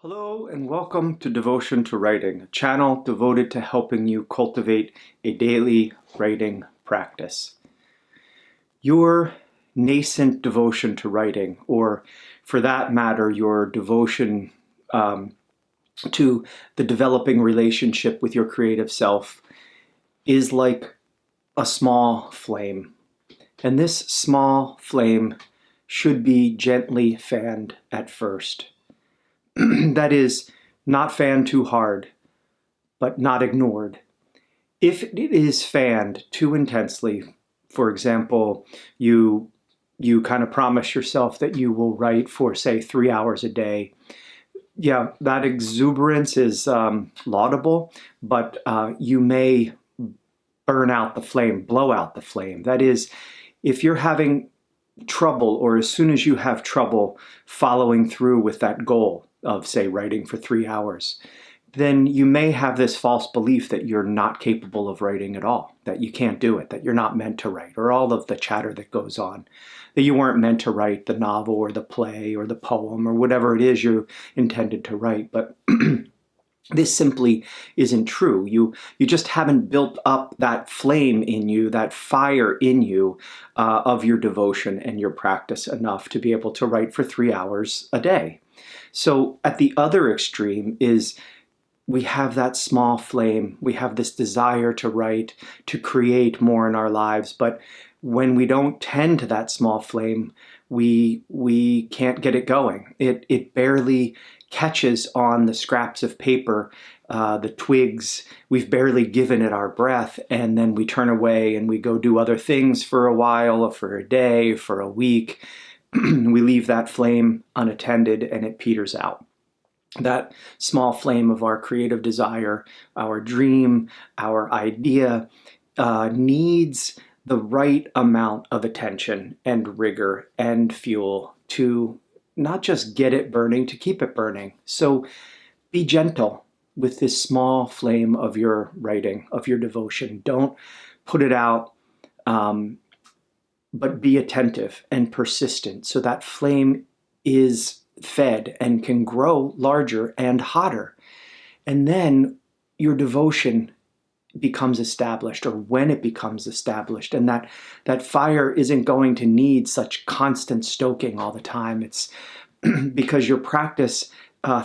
Hello and welcome to Devotion to Writing, a channel devoted to helping you cultivate a daily writing practice. Your nascent devotion to writing, or for that matter, your devotion to the developing relationship with your creative self, is like a small flame. And this small flame should be gently fanned at first. That is, not fanned too hard, but not ignored. If it is fanned too intensely, for example, you kind of promise yourself that you will write for, say, 3 hours a day. Yeah, that exuberance is laudable, but you may burn out the flame, blow out the flame. That is, if you're having trouble, or as soon as you have trouble following through with that goal of, say, writing for 3 hours, then you may have this false belief that you're not capable of writing at all, that you can't do it, that you're not meant to write, or all of the chatter that goes on, that you weren't meant to write the novel or the play or the poem or whatever it is you intended to write. But this simply isn't true. You just haven't built up that flame in you, that fire in you of your devotion and your practice enough to be able to write for 3 hours a day. So at the other extreme is we have that small flame. We have this desire to write, to create more in our lives. But when we don't tend to that small flame, we can't get it going. It barely catches on the scraps of paper, the twigs. We've barely given it our breath, and then we turn away and we go do other things for a while, or for a day, for a week. We leave that flame unattended and it peters out. That small flame of our creative desire, our dream, our idea needs the right amount of attention and rigor and fuel to not just get it burning, to keep it burning. So be gentle with this small flame of your writing, of your devotion. Don't put it out, but be attentive and persistent so that flame is fed and can grow larger and hotter. And then your devotion becomes established, or when it becomes established, and that fire isn't going to need such constant stoking all the time. It's because your practice,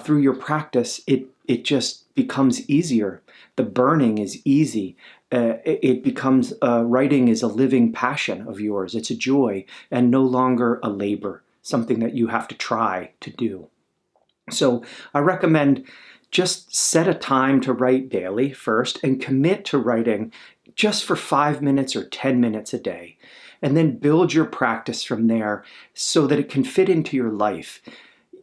through your practice, it just becomes easier. The burning is easy. It becomes, writing is a living passion of yours. It's a joy and no longer a labor, something that you have to try to do. So I recommend just set a time to write daily first, and commit to writing just for 5 minutes or 10 minutes a day. And then build your practice from there so that it can fit into your life.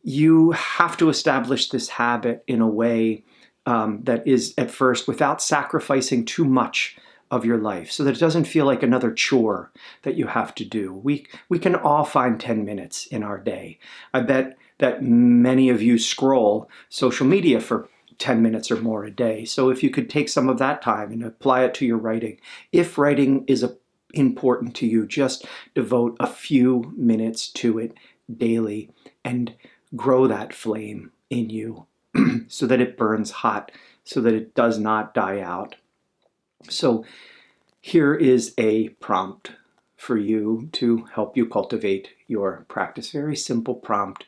You have to establish this habit in a way that is, at first, without sacrificing too much of your life, so that it doesn't feel like another chore that you have to do. We can all find 10 minutes in our day. I bet that many of you scroll social media for 10 minutes or more a day. So if you could take some of that time and apply it to your writing, if writing is important to you, just devote a few minutes to it daily and grow that flame in you so that it burns hot, so that it does not die out. So here is a prompt for you to help you cultivate your practice. Very simple prompt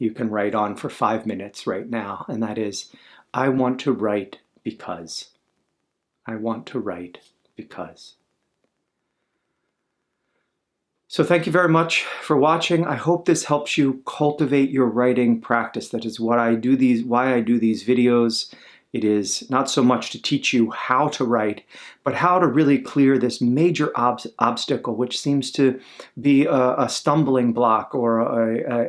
you can write on for 5 minutes right now, and that is, I want to write because. I want to write because. So thank you very much for watching. I hope this helps you cultivate your writing practice. That is why I do these videos. It is not so much to teach you how to write, but how to really clear this major obstacle, which seems to be a stumbling block or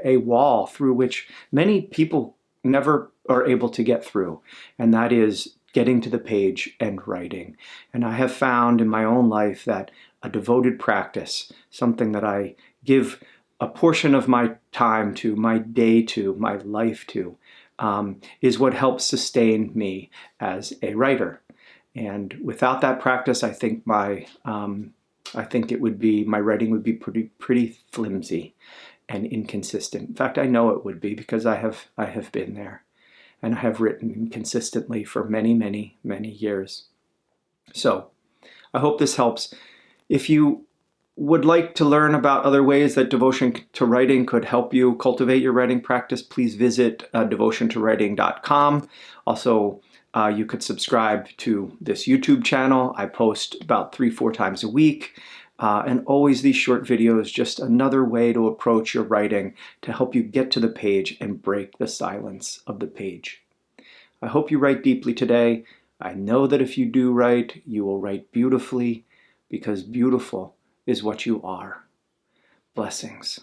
a wall through which many people never are able to get through, and that is getting to the page and writing. And I have found in my own life that a devoted practice, something that I give a portion of my time to, my day to, my life to, is what helps sustain me as a writer. And without that practice, I think my writing would be pretty flimsy and inconsistent. In fact, I know it would be, because I have been there. and I have written consistently for many, many, many years. So I hope this helps. If you would like to learn about other ways that devotion to writing could help you cultivate your writing practice, please visit devotiontowriting.com. Also, you could subscribe to this YouTube channel. I post about 3-4 times a week. And always these short videos, just another way to approach your writing to help you get to the page and break the silence of the page. I hope you write deeply today. I know that if you do write, you will write beautifully, because beautiful is what you are. Blessings.